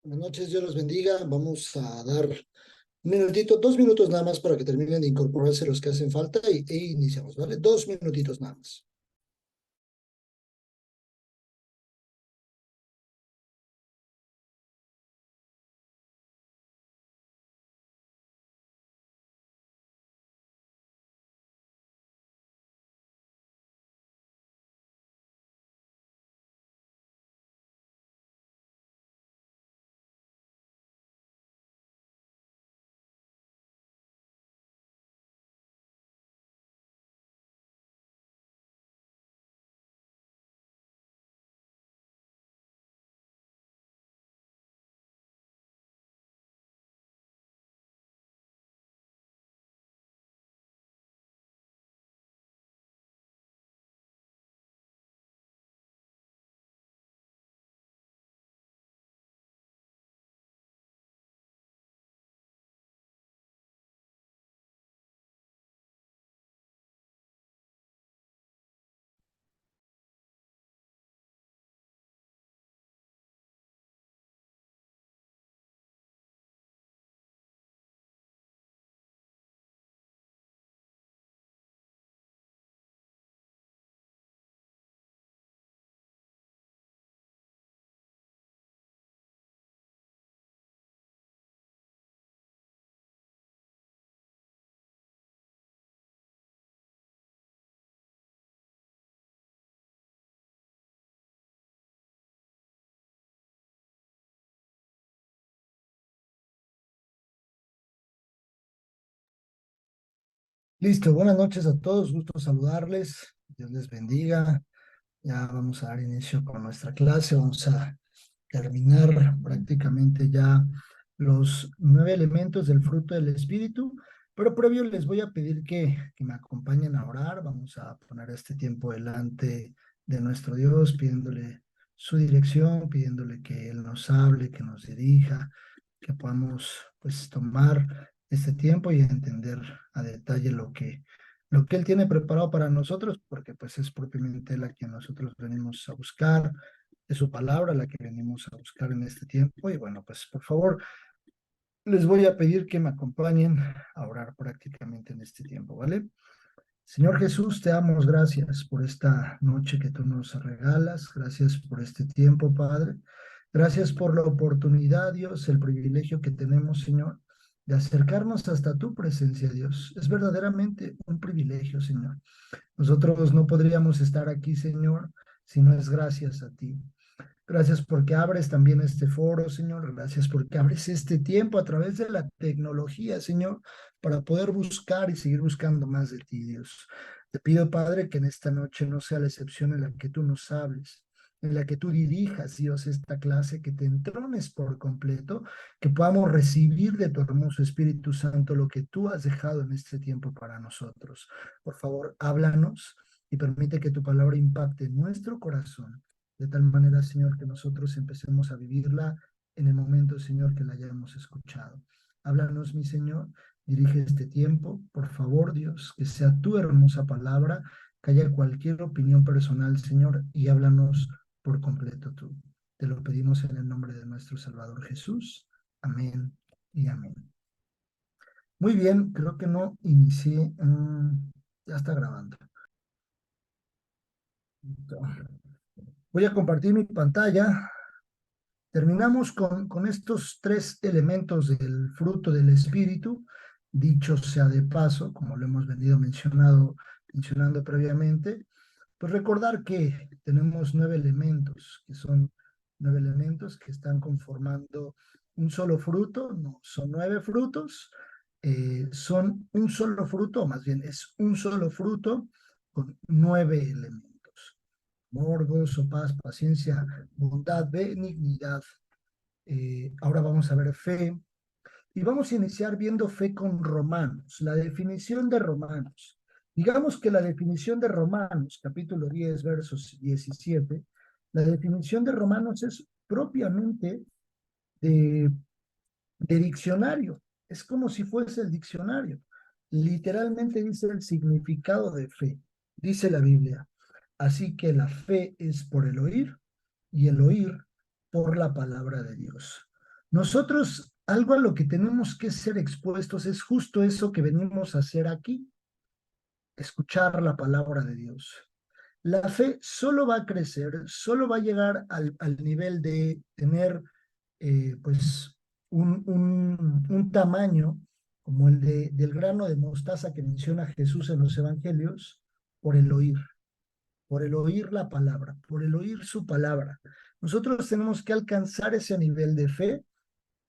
Buenas noches, Dios los bendiga. Vamos a dar un minutito, 2 minutos nada más para que terminen de incorporarse los que hacen falta e iniciamos, ¿vale? 2 minutitos nada más. Listo, buenas noches a todos, gusto saludarles. Dios les bendiga. Ya vamos a dar inicio con nuestra clase. Vamos a terminar prácticamente ya los 9 elementos del fruto del Espíritu. Pero previo les voy a pedir que me acompañen a orar. Vamos a poner este tiempo delante de nuestro Dios, pidiéndole su dirección, pidiéndole que Él nos hable, que nos dirija, que podamos pues tomar este tiempo y entender a detalle lo que Él tiene preparado para nosotros, porque pues es propiamente Él a quien nosotros venimos a buscar, es su palabra la que venimos a buscar en este tiempo. Y bueno, pues por favor, les voy a pedir que me acompañen a orar prácticamente en este tiempo, ¿vale? Señor Jesús, te damos gracias por esta noche que tú nos regalas. Gracias por este tiempo, Padre. Gracias por la oportunidad, Dios, el privilegio que tenemos, Señor, de acercarnos hasta tu presencia, Dios. Es verdaderamente un privilegio, Señor. Nosotros no podríamos estar aquí, Señor, si no es gracias a ti. Gracias porque abres también este foro, Señor. Gracias porque abres este tiempo a través de la tecnología, Señor, para poder buscar y seguir buscando más de ti, Dios. Te pido, Padre, que en esta noche no sea la excepción en la que tú nos hables, en la que tú dirijas, Dios, esta clase, que te entrones por completo, que podamos recibir de tu hermoso Espíritu Santo lo que tú has dejado en este tiempo para nosotros. Por favor, háblanos y permite que tu palabra impacte nuestro corazón de tal manera, Señor, que nosotros empecemos a vivirla en el momento, Señor, que la hayamos escuchado. Háblanos, mi Señor, dirige este tiempo, por favor, Dios, que sea tu hermosa palabra, que haya cualquier opinión personal, Señor, y háblanos por completo tú. Te lo pedimos en el nombre de nuestro Salvador Jesús. Amén y amén. Muy bien, creo que no inicié. Ya está grabando. Voy a compartir mi pantalla. Terminamos con estos 3 elementos del fruto del Espíritu, dicho sea de paso, como lo hemos venido mencionando previamente. Pues recordar que tenemos 9 elementos, que son 9 elementos que están conformando un solo fruto. No son 9 frutos, son un solo fruto, o más bien es un solo fruto con 9 elementos: amor, gozo, paz, paciencia, bondad, benignidad. Ahora vamos a ver fe, y vamos a iniciar viendo fe con Romanos, la definición de Romanos. Digamos que la definición de Romanos, capítulo 10, versos 17, la definición de Romanos es propiamente de, de diccionario. Es como si fuese el diccionario. Literalmente dice el significado de fe. Dice la Biblia: así que la fe es por el oír, y el oír por la palabra de Dios. Nosotros, algo a lo que tenemos que ser expuestos es justo eso que venimos a hacer aquí, escuchar la palabra de Dios. La fe solo va a crecer, solo va a llegar al nivel de tener pues un tamaño como el del grano de mostaza que menciona Jesús en los evangelios, por por el oír la palabra, por el oír su palabra. Nosotros tenemos que alcanzar ese nivel de fe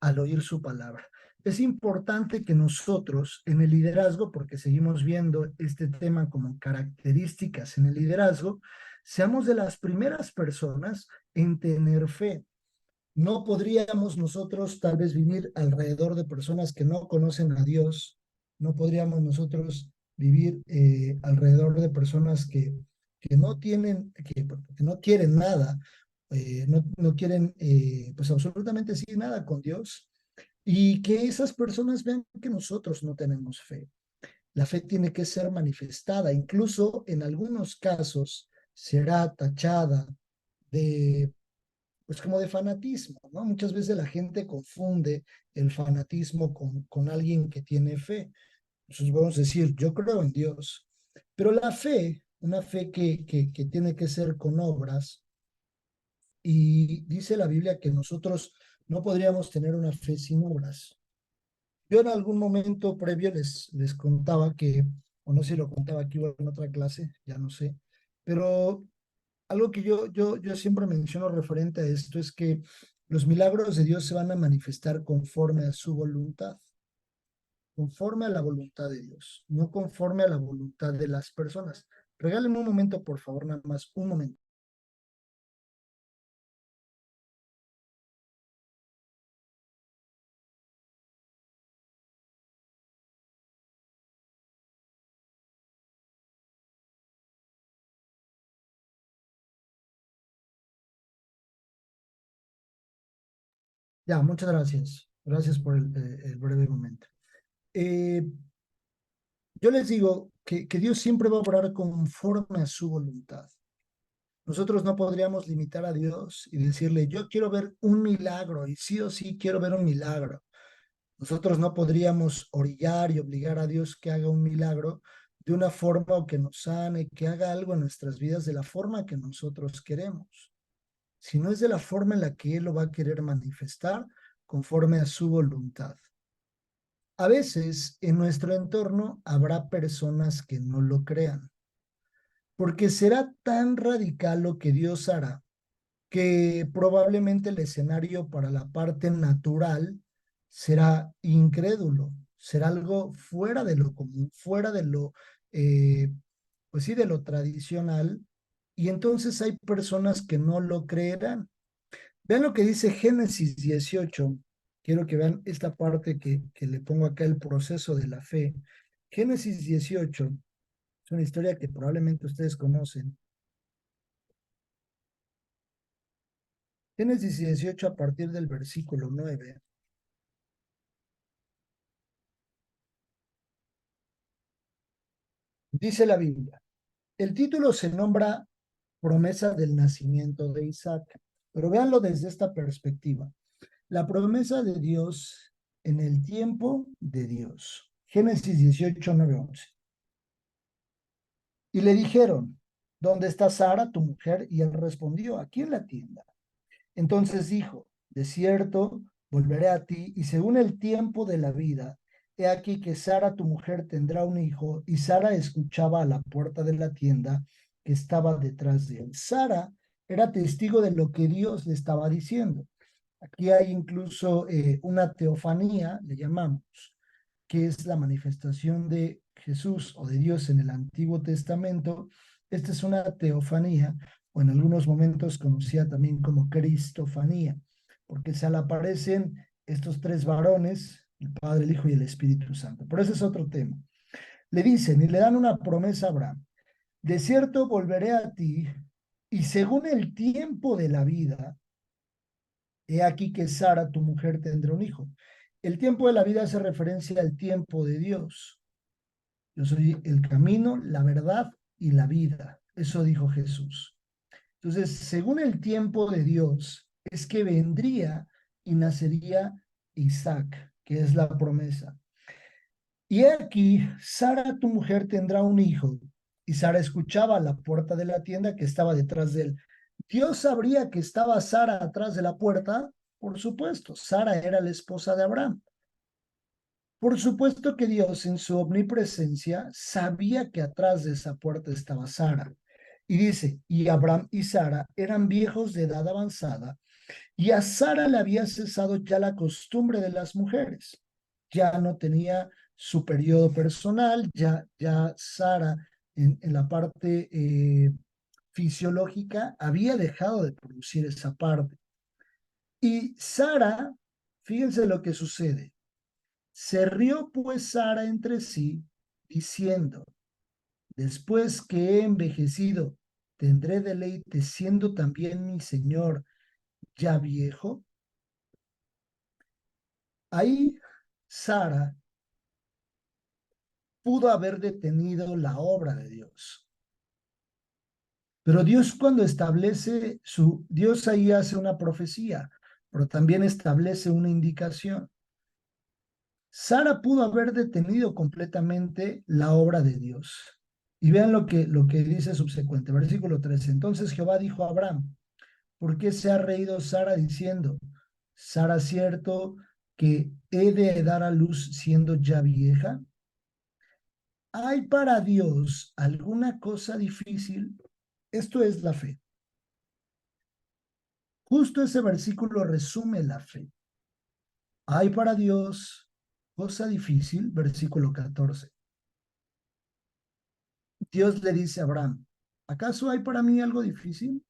al oír su palabra. Es importante que nosotros en el liderazgo, porque seguimos viendo este tema como características en el liderazgo, seamos de las primeras personas en tener fe. No podríamos nosotros tal vez vivir alrededor de personas que no conocen a Dios, no podríamos nosotros vivir alrededor de personas que no tienen, que no quieren nada, no quieren pues absolutamente sí nada con Dios, y que esas personas vean que nosotros no tenemos fe. La fe tiene que ser manifestada, incluso en algunos casos será tachada de pues como de fanatismo, ¿no? Muchas veces la gente confunde el fanatismo con alguien que tiene fe. Entonces vamos a decir, yo creo en Dios, pero la fe, una fe que tiene que ser con obras, y dice la Biblia que nosotros no podríamos tener una fe sin obras. Yo en algún momento previo les contaba que, o no sé si lo contaba aquí o en otra clase, ya no sé, pero algo que yo siempre menciono referente a esto es que los milagros de Dios se van a manifestar conforme a su voluntad, conforme a la voluntad de Dios, no conforme a la voluntad de las personas. Regálenme un momento, por favor, nada más, un momento. Ya, muchas gracias. Gracias por el breve momento. Eh, yo les digo que Dios siempre va a obrar conforme a su voluntad. Nosotros no podríamos limitar a Dios y decirle, yo quiero ver un milagro y sí o sí quiero ver un milagro. Nosotros no podríamos orillar y obligar a Dios que haga un milagro de una forma o que nos sane, que haga algo en nuestras vidas de la forma que nosotros queremos, sino es de la forma en la que Él lo va a querer manifestar conforme a su voluntad. A veces en nuestro entorno habrá personas que no lo crean, porque será tan radical lo que Dios hará que probablemente el escenario para la parte natural será incrédulo, será algo fuera de lo común, fuera de lo, pues sí, de lo tradicional, y entonces hay personas que no lo creerán. Vean lo que dice Génesis 18. Quiero que vean esta parte que le pongo acá, el proceso de la fe. Génesis 18 es una historia que probablemente ustedes conocen. Génesis 18 a partir del versículo 9. Dice la Biblia, el título se nombra promesa del nacimiento de Isaac, pero véanlo desde esta perspectiva. La promesa de Dios en el tiempo de Dios. Génesis 18, 9, 11. Y le dijeron, ¿dónde está Sara, tu mujer? Y él respondió, aquí en la tienda. Entonces dijo, de cierto, volveré a ti, y según el tiempo de la vida, he aquí que Sara, tu mujer, tendrá un hijo, y Sara escuchaba a la puerta de la tienda que estaba detrás de él. Sara era testigo de lo que Dios le estaba diciendo. Aquí hay incluso una teofanía, le llamamos, que es la manifestación de Jesús o de Dios en el Antiguo Testamento. Esta es una teofanía, o en algunos momentos conocida también como cristofanía, porque se le aparecen estos tres varones, el Padre, el Hijo y el Espíritu Santo. Pero ese es otro tema. Le dicen y le dan una promesa a Abraham. De cierto volveré a ti, y según el tiempo de la vida, he aquí que Sara, tu mujer, tendrá un hijo. El tiempo de la vida hace referencia al tiempo de Dios. Yo soy el camino, la verdad y la vida. Eso dijo Jesús. Entonces, según el tiempo de Dios, es que vendría y nacería Isaac, que es la promesa. Y he aquí, Sara, tu mujer, tendrá un hijo. Y Sara escuchaba a la puerta de la tienda que estaba detrás de él. Dios sabría que estaba Sara atrás de la puerta. Por supuesto, Sara era la esposa de Abraham. Por supuesto que Dios en su omnipresencia sabía que atrás de esa puerta estaba Sara. Y dice, y Abraham y Sara eran viejos de edad avanzada, y a Sara le había cesado ya la costumbre de las mujeres. Ya no tenía su periodo personal, ya Sara en la parte fisiológica había dejado de producir esa parte. Y Sara, fíjense lo que sucede. Se rió pues Sara entre sí, diciendo, después que he envejecido, ¿tendré deleite siendo también mi señor ya viejo? Ahí Sara pudo haber detenido la obra de Dios. Pero Dios cuando Dios ahí hace una profecía, pero también establece una indicación. Sara pudo haber detenido completamente la obra de Dios. Y vean lo que dice subsecuente, versículo 13. Entonces Jehová dijo a Abraham, ¿por qué se ha reído Sara diciendo, Sara, cierto que he de dar a luz siendo ya vieja? ¿Hay para Dios alguna cosa difícil? Esto es la fe. Justo ese versículo resume la fe. ¿Hay para Dios cosa difícil? Versículo 14. Dios le dice a Abraham, ¿acaso hay para mí algo difícil?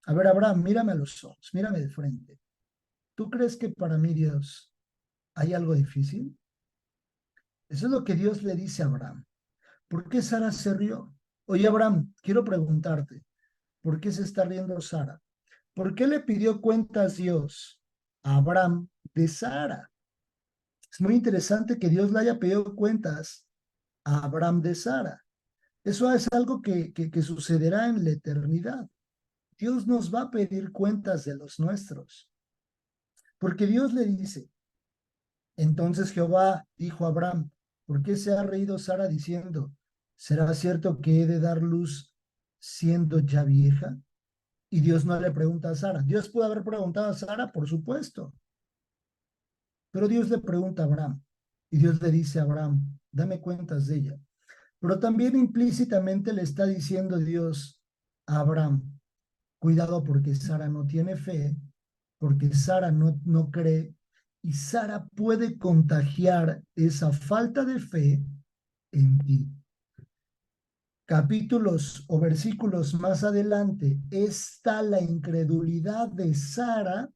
A ver, Abraham, mírame a los ojos, mírame de frente. ¿Tú crees que para mí, Dios, hay algo difícil? Eso es lo que Dios le dice a Abraham. ¿Por qué Sara se rió? Oye, Abraham, quiero preguntarte, ¿por qué se está riendo Sara? ¿Por qué le pidió cuentas Dios a Abraham de Sara? Es muy interesante que Dios le haya pedido cuentas a Abraham de Sara. Eso es algo que sucederá en la eternidad. Dios nos va a pedir cuentas de los nuestros. Porque Dios le dice, entonces Jehová dijo a Abraham, ¿por qué se ha reído Sara diciendo, ¿será cierto que he de dar luz siendo ya vieja? Y Dios no le pregunta a Sara. Dios pudo haber preguntado a Sara, por supuesto, pero Dios le pregunta a Abraham. Y Dios le dice a Abraham, dame cuentas de ella. Pero también implícitamente le está diciendo Dios a Abraham, cuidado porque Sara no tiene fe, porque Sara no cree, y Sara puede contagiar esa falta de fe en ti. Capítulos o versículos más adelante está la incredulidad de Sara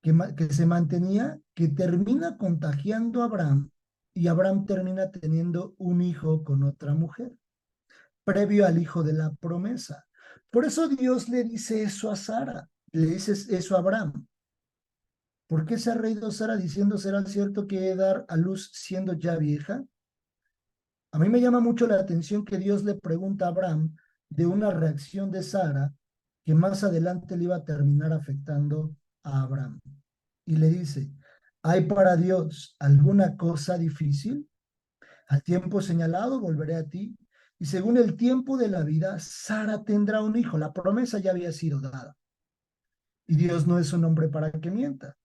que se mantenía, que termina contagiando a Abraham y Abraham termina teniendo un hijo con otra mujer, previo al hijo de la promesa. Por eso Dios le dice eso a Sara, le dice eso a Abraham. ¿Por qué se ha reído Sara diciendo, será cierto que he de dar a luz siendo ya vieja? A mí me llama mucho la atención que Dios le pregunta a Abraham de una reacción de Sara que más adelante le iba a terminar afectando a Abraham. Y le dice, ¿hay para Dios alguna cosa difícil? Al tiempo señalado volveré a ti, y según el tiempo de la vida, Sara tendrá un hijo. La promesa ya había sido dada. Y Dios no es un hombre para que mienta.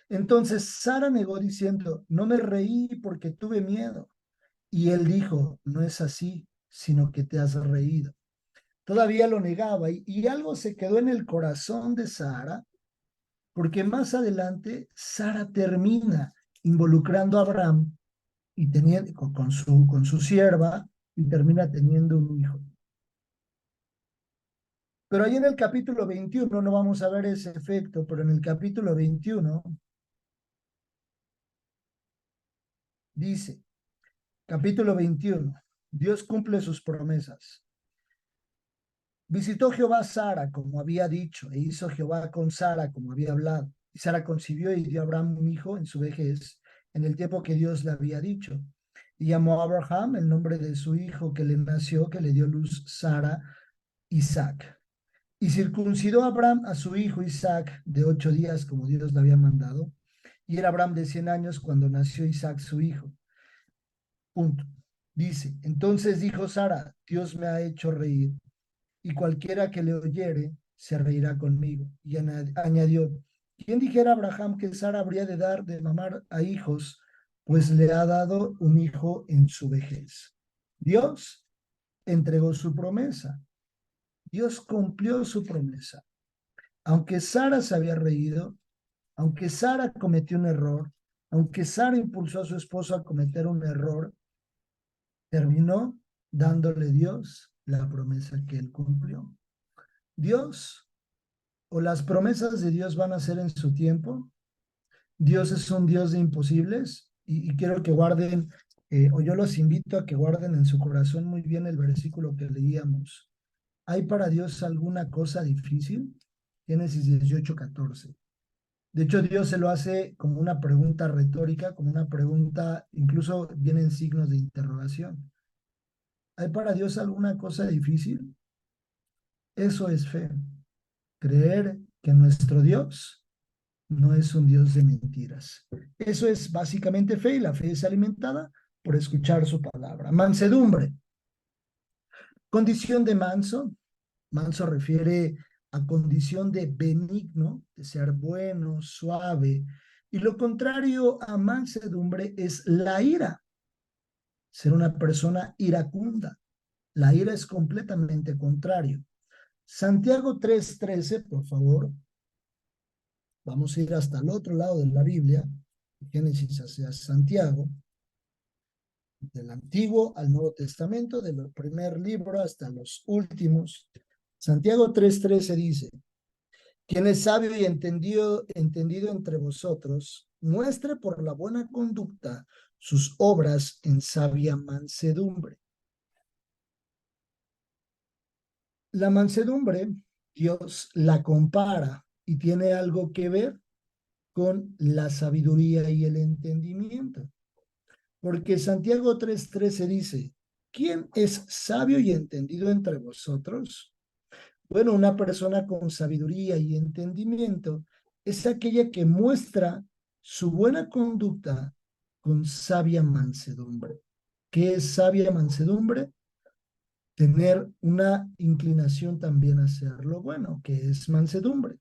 Entonces Sara negó diciendo, no me reí porque tuve miedo. Y él dijo, no es así, sino que te has reído. Todavía lo negaba y algo se quedó en el corazón de Sara, porque más adelante Sara termina involucrando a Abraham y teniendo, con su sierva y termina teniendo un hijo. Pero ahí en el capítulo 21 no vamos a ver ese efecto, pero en el capítulo 21 dice, capítulo 21, Dios cumple sus promesas. Visitó Jehová a Sara como había dicho, e hizo Jehová con Sara como había hablado. Y Sara concibió y dio a Abraham un hijo en su vejez, en el tiempo que Dios le había dicho. Y llamó a Abraham el nombre de su hijo que le nació, que le dio luz Sara, Isaac. Y circuncidó a Abraham a su hijo Isaac de 8 días, como Dios le había mandado. Y era Abraham de 100 años cuando nació Isaac su hijo. Punto. Dice, entonces dijo Sara, Dios me ha hecho reír, y cualquiera que le oyere se reirá conmigo. Y añadió, ¿quién dijera a Abraham que Sara habría de dar de mamar a hijos, pues le ha dado un hijo en su vejez? Dios entregó su promesa. Dios cumplió su promesa. Aunque Sara se había reído, aunque Sara cometió un error, aunque Sara impulsó a su esposo a cometer un error, terminó dándole Dios la promesa que él cumplió. Dios o las promesas de Dios van a ser en su tiempo. Dios es un Dios de imposibles y quiero que guarden, o yo los invito a que guarden en su corazón muy bien el versículo que leíamos. ¿Hay para Dios alguna cosa difícil? Génesis 18:14. De hecho, Dios se lo hace como una pregunta retórica, como una pregunta, incluso vienen signos de interrogación. ¿Hay para Dios alguna cosa difícil? Eso es fe. Creer que nuestro Dios no es un Dios de mentiras. Eso es básicamente fe y la fe es alimentada por escuchar su palabra. Mansedumbre. Condición de manso. Manso refiere a condición de benigno, de ser bueno, suave. Y lo contrario a mansedumbre es la ira, ser una persona iracunda. La ira es completamente contrario. Santiago 3:13, por favor. Vamos a ir hasta el otro lado de la Biblia, Génesis hacia Santiago, del Antiguo al Nuevo Testamento, del primer libro hasta los últimos. Santiago 3:13 dice, quien es sabio y entendido entre vosotros, muestre por la buena conducta sus obras en sabia mansedumbre. La mansedumbre, Dios la compara y tiene algo que ver con la sabiduría y el entendimiento. Porque Santiago 3:13 dice, ¿quién es sabio y entendido entre vosotros? Bueno, una persona con sabiduría y entendimiento es aquella que muestra su buena conducta con sabia mansedumbre. ¿Qué es sabia mansedumbre? Tener una inclinación también a hacer lo bueno, que es mansedumbre.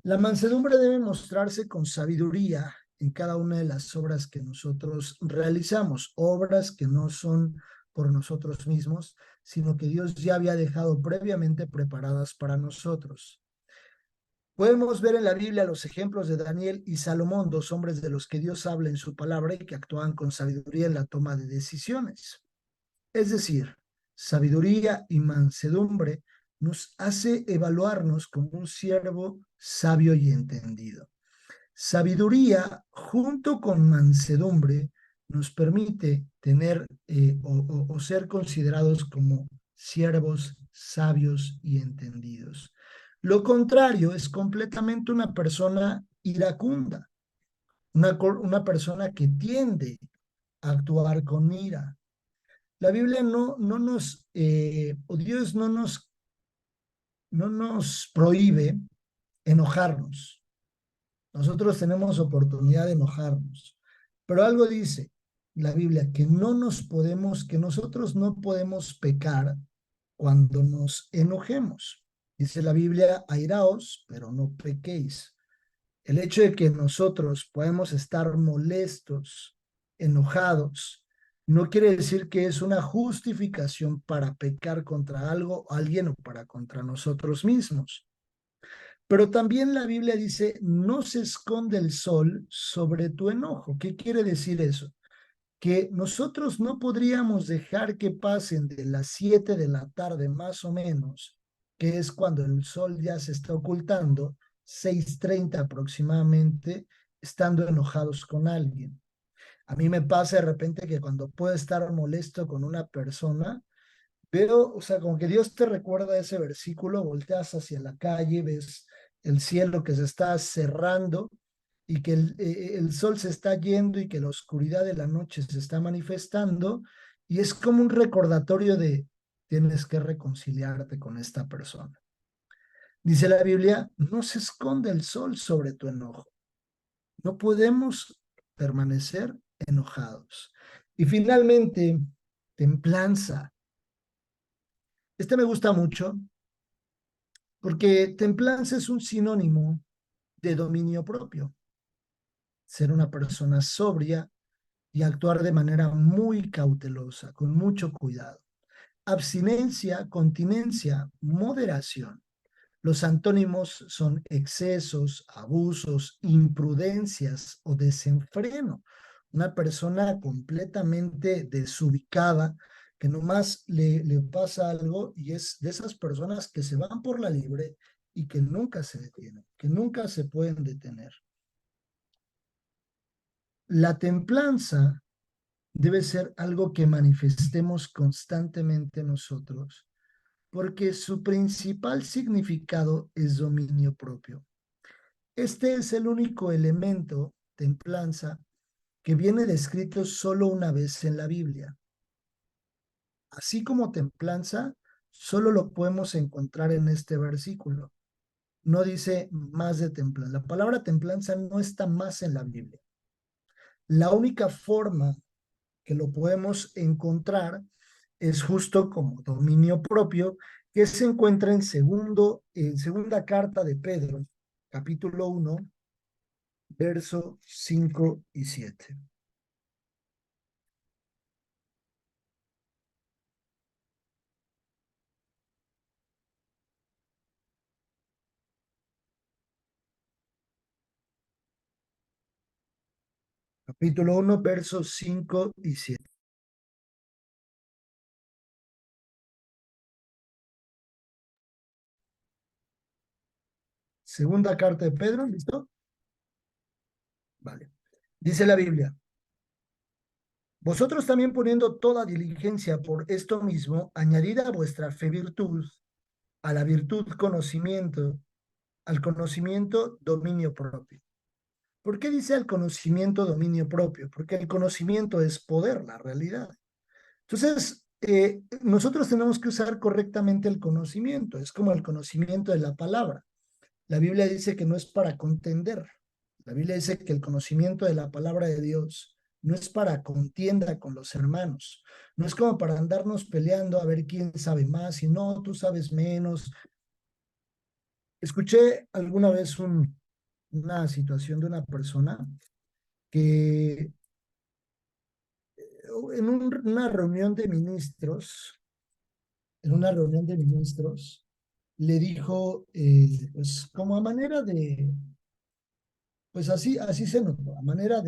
La mansedumbre debe mostrarse con sabiduría en cada una de las obras que nosotros realizamos, obras que no son por nosotros mismos, sino que Dios ya había dejado previamente preparadas para nosotros. Podemos ver en la Biblia los ejemplos de Daniel y Salomón, dos hombres de los que Dios habla en su palabra y que actúan con sabiduría en la toma de decisiones. Es decir, sabiduría y mansedumbre nos hace evaluarnos como un siervo sabio y entendido. Sabiduría junto con mansedumbre nos permite tener o ser considerados como siervos sabios y entendidos. Lo contrario es completamente una persona iracunda, una persona que tiende a actuar con ira. La Biblia no nos, o Dios no nos prohíbe enojarnos. Nosotros tenemos oportunidad de enojarnos. Pero algo dice la Biblia, que nosotros no podemos pecar cuando nos enojemos. Dice la Biblia, airaos, pero no pequéis. El hecho de que nosotros podemos estar molestos, enojados, no quiere decir que es una justificación para pecar contra algo, alguien o para contra nosotros mismos. Pero también la Biblia dice, no se esconde el sol sobre tu enojo. ¿Qué quiere decir eso? Que nosotros no podríamos dejar que pasen de las 7 de la tarde más o menos, que es cuando el sol ya se está ocultando, 6:30 aproximadamente, estando enojados con alguien. A mí me pasa de repente que cuando puedo estar molesto con una persona, veo, o sea, como que Dios te recuerda ese versículo, volteas hacia la calle, ves el cielo que se está cerrando y que el sol se está yendo y que la oscuridad de la noche se está manifestando y es como un recordatorio de tienes que reconciliarte con esta persona. Dice la Biblia, no se esconde el sol sobre tu enojo. No podemos permanecer enojados. Y finalmente, templanza. Este me gusta mucho porque templanza es un sinónimo de dominio propio. Ser una persona sobria y actuar de manera muy cautelosa, con mucho cuidado. Abstinencia, continencia, moderación. Los antónimos son excesos, abusos, imprudencias o desenfreno. Una persona completamente desubicada que nomás le pasa algo y es de esas personas que se van por la libre y que nunca se detienen, que nunca se pueden detener. La templanza debe ser algo que manifestemos constantemente nosotros, porque su principal significado es dominio propio. Este es el único elemento, templanza, que viene descrito solo una vez en la Biblia. Así como templanza, solo lo podemos encontrar en este versículo. No dice más de templanza. La palabra templanza no está más en la Biblia. La única forma que lo podemos encontrar es justo como dominio propio, que se encuentra en segunda carta de Pedro, capítulo 1, verso 5 y 7. Capítulo 1, versos 5 y 7. Segunda carta de Pedro, ¿listo? Vale. Dice la Biblia, vosotros también poniendo toda diligencia por esto mismo, añadid a vuestra fe virtud, a la virtud conocimiento, al conocimiento dominio propio. ¿Por qué dice al conocimiento dominio propio? Porque el conocimiento es poder, la realidad. Entonces, nosotros tenemos que usar correctamente el conocimiento, es como el conocimiento de la palabra. La Biblia dice que no es para contender. La Biblia dice que el conocimiento de la palabra de Dios no es para contienda con los hermanos. No es como para andarnos peleando a ver quién sabe más y no, tú sabes menos. Escuché alguna vez una situación de una persona que una reunión de ministros, en una reunión de ministros, le dijo, pues como a manera de, pues así se notó, a manera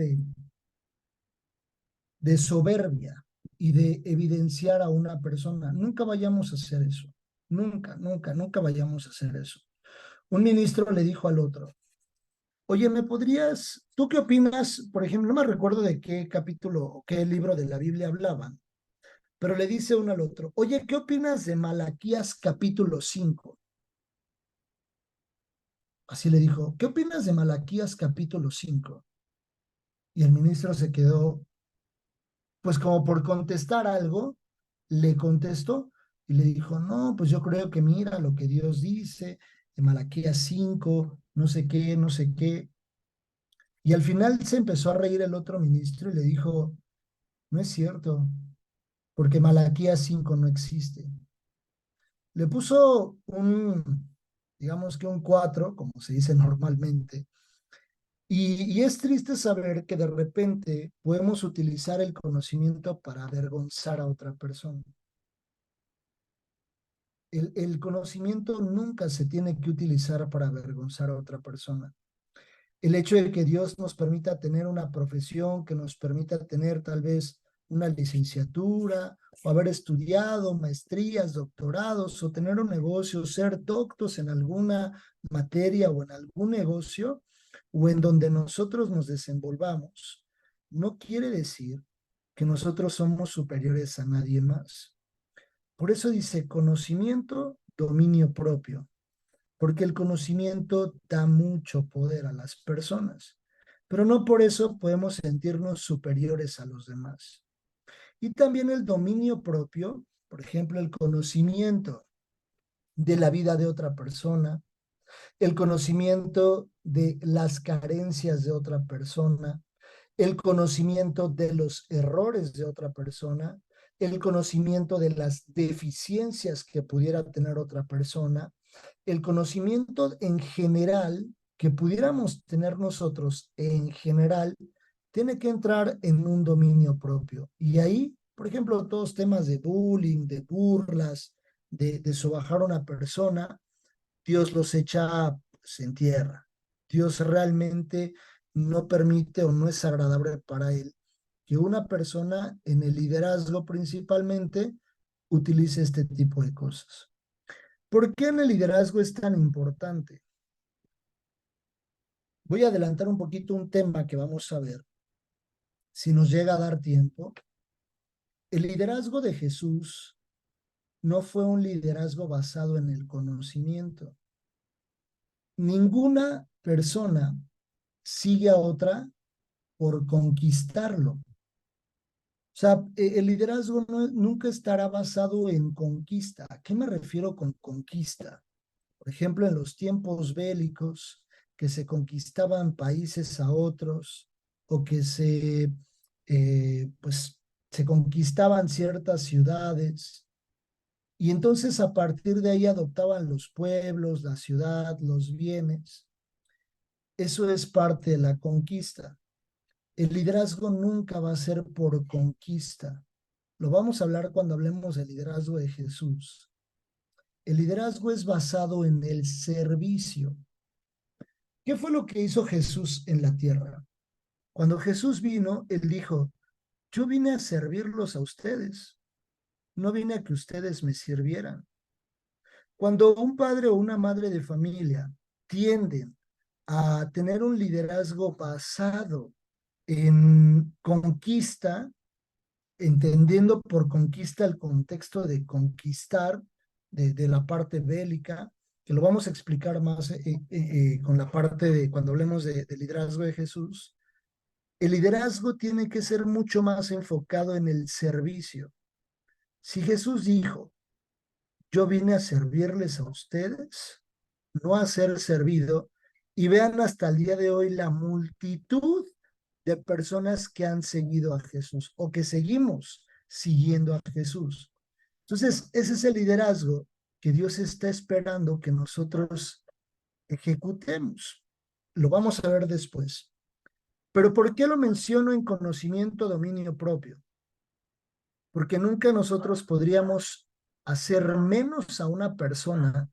de soberbia y de evidenciar a una persona. Nunca vayamos a hacer eso. Nunca, nunca, nunca vayamos a hacer eso. Un ministro le dijo al otro, oye, ¿tú qué opinas? Por ejemplo, no me recuerdo de qué capítulo o qué libro de la Biblia hablaban, pero le dice uno al otro, oye, ¿qué opinas de Malaquías capítulo 5? Así le dijo, ¿qué opinas de Malaquías capítulo 5? Y el ministro se quedó, pues como por contestar algo, le contestó y le dijo, no, pues yo creo que mira lo que Dios dice, en Malaquías 5, no sé qué, no sé qué. Y al final se empezó a reír el otro ministro y le dijo, no es cierto, porque Malaquías 5 no existe. Le puso digamos que un 4, como se dice normalmente, y es triste saber que de repente podemos utilizar el conocimiento para avergonzar a otra persona. El conocimiento nunca se tiene que utilizar para avergonzar a otra persona. El hecho de que Dios nos permita tener una profesión, que nos permita tener tal vez una licenciatura, o haber estudiado maestrías, doctorados, o tener un negocio, ser doctos en alguna materia o en algún negocio, o en donde nosotros nos desenvolvamos, no quiere decir que nosotros somos superiores a nadie más. Por eso dice conocimiento, dominio propio, porque el conocimiento da mucho poder a las personas, pero no por eso podemos sentirnos superiores a los demás. Y también el dominio propio, por ejemplo, el conocimiento de la vida de otra persona, el conocimiento de las carencias de otra persona, el conocimiento de los errores de otra persona, el conocimiento de las deficiencias que pudiera tener otra persona, el conocimiento en general que pudiéramos tener nosotros en general, tiene que entrar en un dominio propio. Y ahí, por ejemplo, todos temas de bullying, de burlas, de sobajar a una persona, Dios los echa pues, en tierra. Dios realmente no permite o no es agradable para él que una persona en el liderazgo principalmente utilice este tipo de cosas. ¿Por qué en el liderazgo es tan importante? Voy a adelantar un poquito un tema que vamos a ver, si nos llega a dar tiempo. El liderazgo de Jesús no fue un liderazgo basado en el conocimiento. Ninguna persona sigue a otra por conquistarlo. O sea, el liderazgo nunca estará basado en conquista. ¿A qué me refiero con conquista? Por ejemplo, en los tiempos bélicos, que se conquistaban países a otros o que pues, se conquistaban ciertas ciudades y entonces a partir de ahí adoptaban los pueblos, la ciudad, los bienes. Eso es parte de la conquista. El liderazgo nunca va a ser por conquista. Lo vamos a hablar cuando hablemos del liderazgo de Jesús. El liderazgo es basado en el servicio. ¿Qué fue lo que hizo Jesús en la tierra? Cuando Jesús vino, él dijo, yo vine a servirlos a ustedes, no vine a que ustedes me sirvieran. Cuando un padre o una madre de familia tienden a tener un liderazgo basado en conquista, entendiendo por conquista el contexto de conquistar, de la parte bélica, que lo vamos a explicar más con la parte de cuando hablemos de liderazgo de Jesús. El liderazgo tiene que ser mucho más enfocado en el servicio. Si Jesús dijo, yo vine a servirles a ustedes, no a ser servido, y vean hasta el día de hoy la multitud de personas que han seguido a Jesús o que seguimos siguiendo a Jesús. Entonces, ese es el liderazgo que Dios está esperando que nosotros ejecutemos. Lo vamos a ver después. Pero ¿por qué lo menciono en conocimiento, dominio propio? Porque nunca nosotros podríamos hacer menos a una persona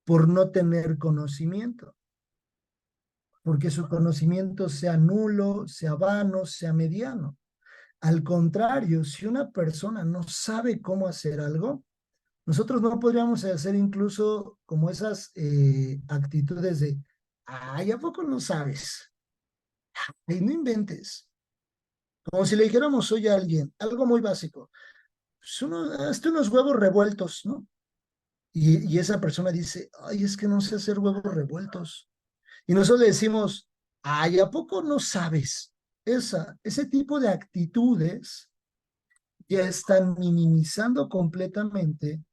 por no tener conocimiento, porque su conocimiento sea nulo, sea vano, sea mediano. Al contrario, si una persona no sabe cómo hacer algo, nosotros no podríamos hacer incluso como esas actitudes de, ay, ¿a poco no sabes? Ay, no inventes. Como si le dijéramos hoy a alguien, algo muy básico, pues hazte unos huevos revueltos, ¿no? Y esa persona dice, ay, es que no sé hacer huevos revueltos. Y nosotros le decimos, ay, ¿a poco no sabes? Ese tipo de actitudes ya están minimizando completamente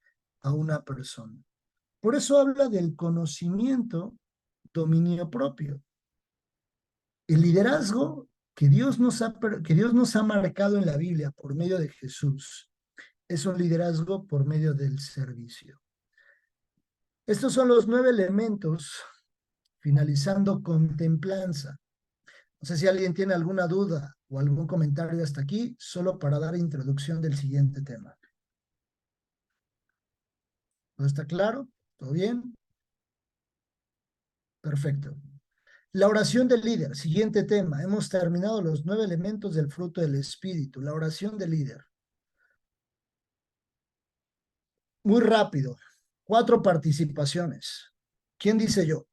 a una persona. Por eso habla del conocimiento, dominio propio. El liderazgo que Dios nos ha marcado en la Biblia por medio de Jesús es un liderazgo por medio del servicio. Estos son los 9 elementos, finalizando con templanza. No sé si alguien tiene alguna duda o algún comentario hasta aquí, solo para dar introducción del siguiente tema. ¿Todo está claro? ¿Todo bien? Perfecto. La oración del líder, siguiente tema. Hemos terminado los 9 elementos del fruto del Espíritu. La oración del líder. Muy rápido. 4 participaciones. ¿Quién dice yo?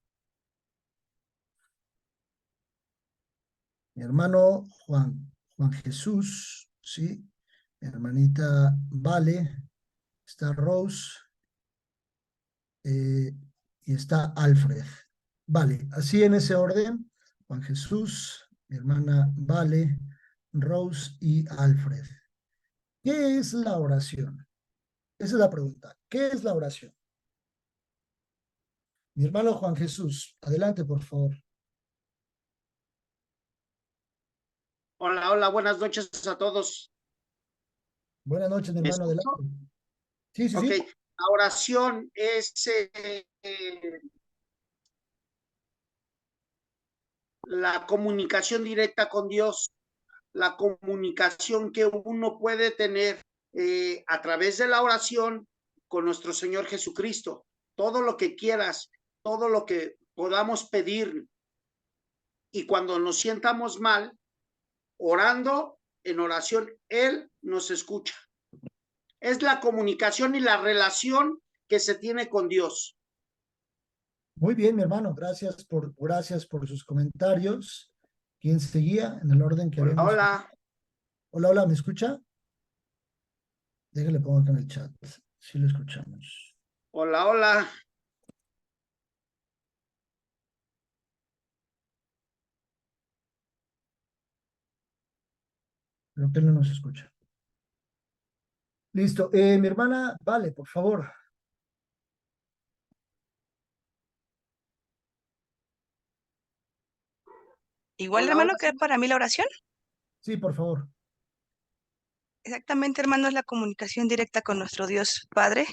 Mi hermano Juan Jesús, ¿sí? Mi hermanita Vale, está Rose y está Alfred. Vale, así en ese orden. Juan Jesús, mi hermana Vale, Rose y Alfred. ¿Qué es la oración? Esa es la pregunta. ¿Qué es la oración? Mi hermano Juan Jesús, adelante, por favor. Hola, hola, buenas noches a todos. Buenas noches, mi ¿Me hermano, adelante. escucho? Sí, sí, Ok, sí. la oración es la comunicación directa con Dios, la comunicación que uno puede tener a través de la oración con nuestro Señor Jesucristo. Todo lo que quieras, todo lo que podamos pedir y cuando nos sientamos mal, orando en oración, Él nos escucha. Es la comunicación y la relación que se tiene con Dios. Muy bien, mi hermano, gracias por sus comentarios. ¿Quién seguía en el orden que Hola, habíamos? hola, Hola, hola, ¿me escucha? Déjale pongo acá en el chat. Sí lo escuchamos. hola, hola. Creo que él no nos escucha. Listo. Mi hermana, vale, por favor. Igual, Hola, hola. hermano, que para mí la oración, Sí, por favor. exactamente, hermano, es la comunicación directa con nuestro Dios Padre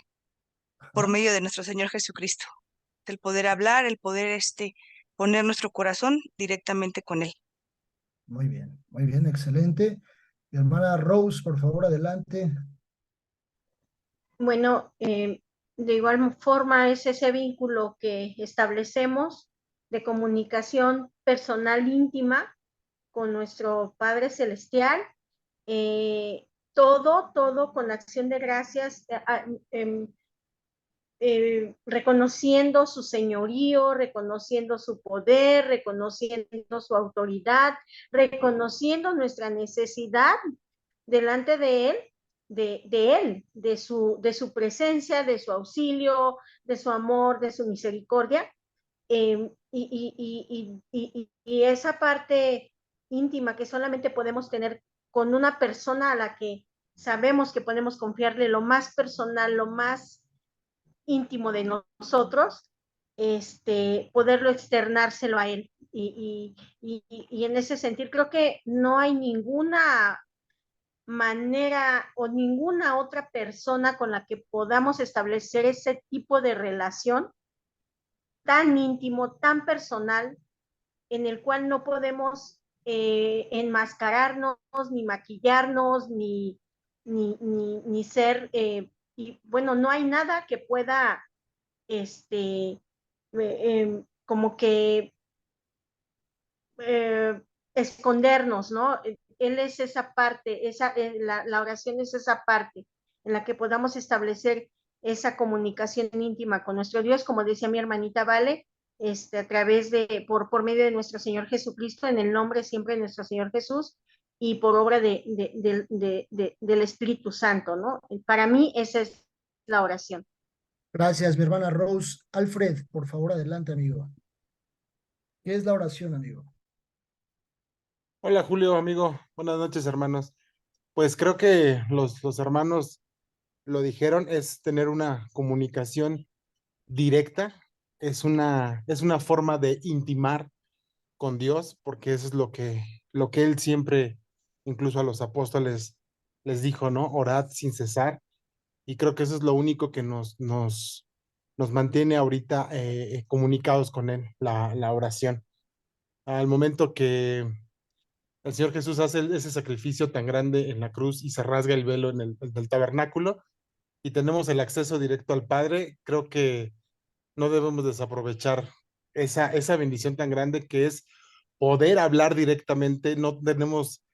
por Ajá. medio de nuestro Señor Jesucristo. El poder hablar, el poder poner nuestro corazón directamente con Él. Muy bien, excelente. Mi hermana Rose, por favor, adelante. Bueno, de igual forma es ese vínculo que establecemos de comunicación personal íntima con nuestro Padre Celestial. Todo con acción de gracias, reconociendo su señorío, reconociendo su poder, reconociendo su autoridad, reconociendo nuestra necesidad delante de él, de su presencia, de su auxilio, de su amor, de su misericordia. Y esa parte íntima que solamente podemos tener con una persona a la que sabemos que podemos confiarle lo más personal, lo más íntimo de nosotros, poderlo externárselo a él. Y en ese sentido creo que no hay ninguna manera o ninguna otra persona con la que podamos establecer ese tipo de relación tan íntimo, tan personal, en el cual no podemos enmascararnos, ni maquillarnos, ni ser, y bueno, no hay nada que pueda, como que escondernos, ¿no? Él es esa parte, la oración es esa parte en la que podamos establecer esa comunicación íntima con nuestro Dios, como decía mi hermanita Vale, a través por medio de nuestro Señor Jesucristo, en el nombre siempre de nuestro Señor Jesús, y por obra del Espíritu Santo, ¿no? Para mí esa es la oración. Gracias, mi hermana Rose. Alfred, por favor, adelante, amigo. ¿Qué es la oración, amigo? Hola Julio, amigo. Buenas noches, hermanos. Pues creo que los hermanos lo dijeron, es tener una comunicación directa, es una forma de intimar con Dios, porque eso es lo que él siempre, incluso a los apóstoles, les dijo, ¿no? Orad sin cesar. Y creo que eso es lo único que nos mantiene ahorita comunicados con él, la oración. Al momento que el Señor Jesús hace ese sacrificio tan grande en la cruz y se rasga el velo en el tabernáculo y tenemos el acceso directo al Padre. Creo que no debemos desaprovechar esa bendición tan grande que es poder hablar directamente. No tenemos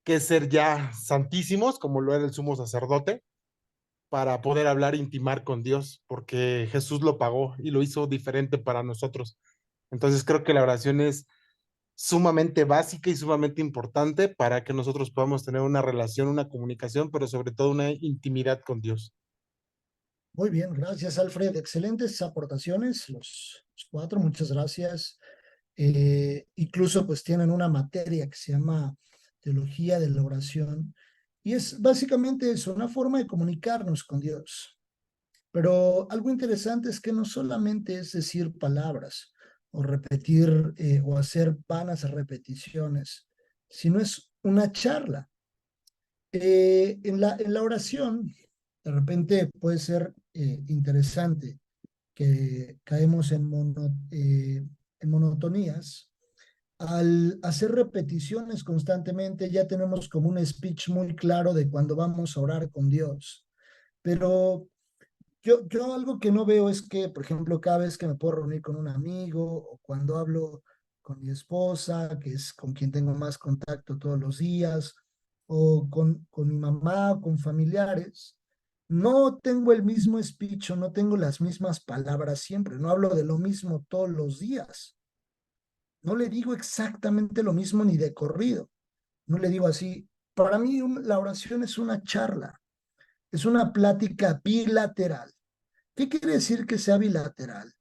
que ser ya santísimos como lo era el sumo sacerdote para poder hablar e intimar con Dios, porque Jesús lo pagó y lo hizo diferente para nosotros. Entonces creo que la oración es sumamente básica y sumamente importante para que nosotros podamos tener una relación, una comunicación, pero sobre todo una intimidad con Dios. Muy bien, gracias, Alfred. Excelentes aportaciones, los cuatro, muchas gracias. Incluso pues tienen una materia que se llama teología de la oración y es básicamente eso, una forma de comunicarnos con Dios. Pero algo interesante es que no solamente es decir palabras o repetir o hacer vanas repeticiones, sino es una charla. En la oración, de repente puede ser interesante que caemos en monotonías. Al hacer repeticiones constantemente, ya tenemos como un speech muy claro de cuando vamos a orar con Dios. Pero yo algo que no veo es que, por ejemplo, cada vez que me puedo reunir con un amigo o cuando hablo con mi esposa, que es con quien tengo más contacto todos los días, o con mi mamá o con familiares, no tengo el mismo speech o no tengo las mismas palabras siempre, no hablo de lo mismo todos los días. No le digo exactamente lo mismo ni de corrido, no le digo así. Para mí la oración es una charla, es una plática bilateral. ¿Qué quiere decir que sea bilateral?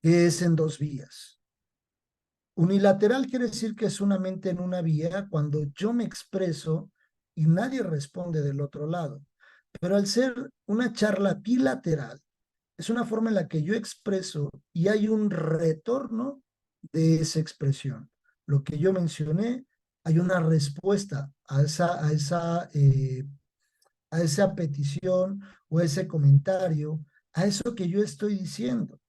Que es en dos vías. Unilateral quiere decir que es solamente en una vía cuando yo me expreso y nadie responde del otro lado. Pero al ser una charla bilateral, es una forma en la que yo expreso y hay un retorno de esa expresión. Lo que yo mencioné, hay una respuesta a esa petición o ese comentario, a eso que yo estoy diciendo.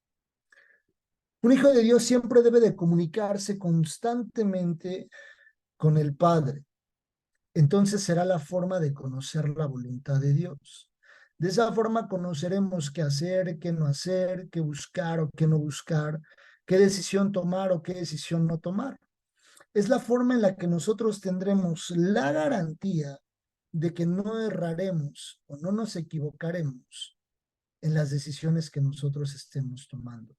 Un hijo de Dios siempre debe de comunicarse constantemente con el Padre. Entonces será la forma de conocer la voluntad de Dios. De esa forma conoceremos qué hacer, qué no hacer, qué buscar o qué no buscar, qué decisión tomar o qué decisión no tomar. Es la forma en la que nosotros tendremos la garantía de que no erraremos o no nos equivocaremos en las decisiones que nosotros estemos tomando.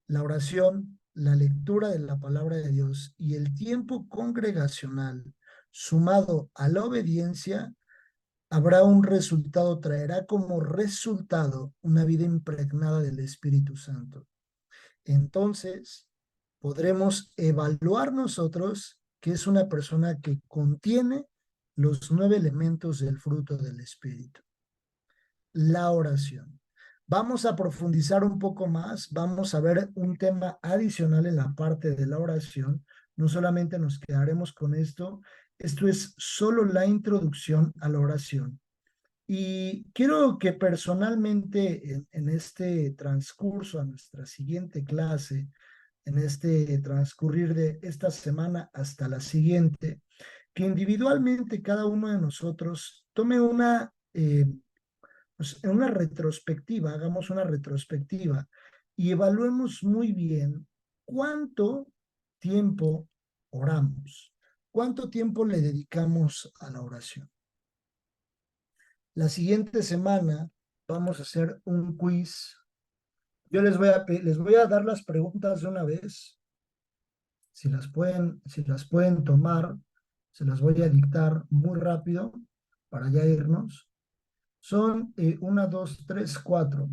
La oración, la lectura de la palabra de Dios y el tiempo congregacional sumado a la obediencia habrá un resultado, traerá como resultado una vida impregnada del Espíritu Santo. Entonces, podremos evaluar nosotros que es una persona que contiene los 9 elementos del fruto del Espíritu. La oración. Vamos a profundizar un poco más, vamos a ver un tema adicional en la parte de la oración. No solamente nos quedaremos con esto, esto es solo la introducción a la oración. Y quiero que personalmente en este transcurso a nuestra siguiente clase, en este transcurrir de esta semana hasta la siguiente, que individualmente cada uno de nosotros tome pues, en una retrospectiva, hagamos una retrospectiva y evaluemos muy bien cuánto tiempo oramos, cuánto tiempo le dedicamos a la oración. La siguiente semana vamos a hacer un quiz. Yo les voy a dar las preguntas de una vez. Si las pueden tomar, se las voy a dictar muy rápido para ya irnos. Son 1, 2, 3, 4.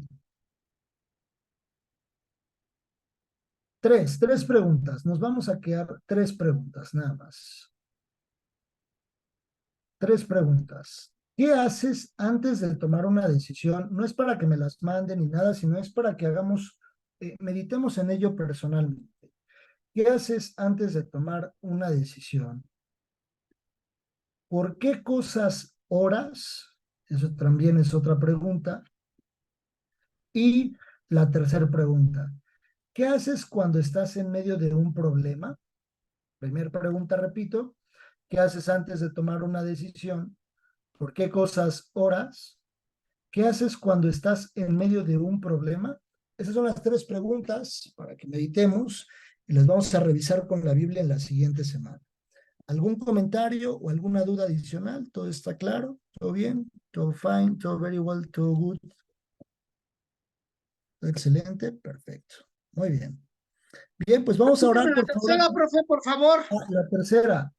Tres preguntas. Nos vamos a quedar 3 preguntas nada más. 3 preguntas. ¿Qué haces antes de tomar una decisión? No es para que me las manden ni nada, sino es para que meditemos en ello personalmente. ¿Qué haces antes de tomar una decisión? ¿Por qué cosas oras? Eso también es otra pregunta. Y la tercera pregunta, ¿qué haces cuando estás en medio de un problema? Primera pregunta, repito, ¿qué haces antes de tomar una decisión? ¿Por qué cosas oras? ¿Qué haces cuando estás en medio de un problema? Esas son las 3 preguntas para que meditemos y las vamos a revisar con la Biblia en la siguiente semana. ¿Algún comentario o alguna duda adicional? ¿Todo está claro? ¿Todo bien? ¿Todo fine? ¿Todo very well? ¿Todo good? Excelente, perfecto. Muy bien. Bien, pues vamos a orar, La por favor. tercera, profe, por favor.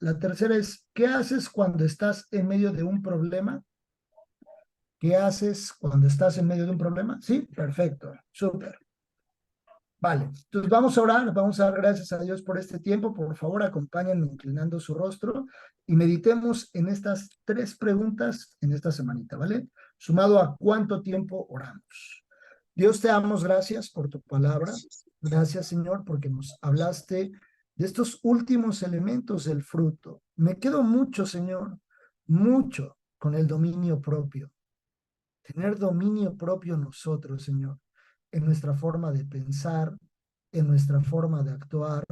La tercera es, ¿qué haces cuando estás en medio de un problema? ¿Qué haces cuando estás en medio de un problema? Sí, perfecto, súper. Vale, entonces vamos a orar, vamos a dar gracias a Dios por este tiempo. Por favor, acompáñenme inclinando su rostro y meditemos en estas 3 preguntas en esta semanita, ¿vale? Sumado a cuánto tiempo oramos. Dios, te damos gracias por tu palabra. Gracias, Señor, porque nos hablaste de estos últimos elementos del fruto. Me quedo mucho, Señor, mucho con el dominio propio. Tener dominio propio nosotros, Señor, en nuestra forma de pensar, en nuestra forma de actuar,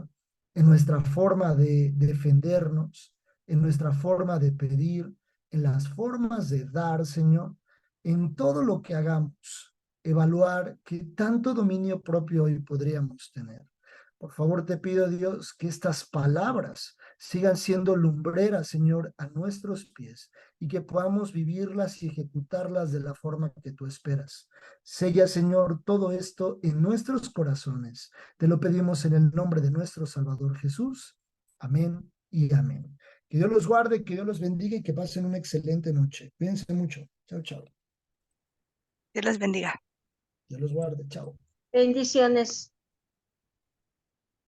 en nuestra forma de defendernos, en nuestra forma de pedir, en las formas de dar, Señor, en todo lo que hagamos, evaluar qué tanto dominio propio hoy podríamos tener. Por favor, te pido, Dios, que estas palabras sigan siendo lumbreras, Señor, a nuestros pies y que podamos vivirlas y ejecutarlas de la forma que tú esperas. Sella, Señor, todo esto en nuestros corazones. Te lo pedimos en el nombre de nuestro Salvador Jesús. Amén y amén. Que Dios los guarde, que Dios los bendiga y que pasen una excelente noche. Cuídense mucho. Chao, chao. Dios les bendiga. Dios los guarde. Chao. Bendiciones.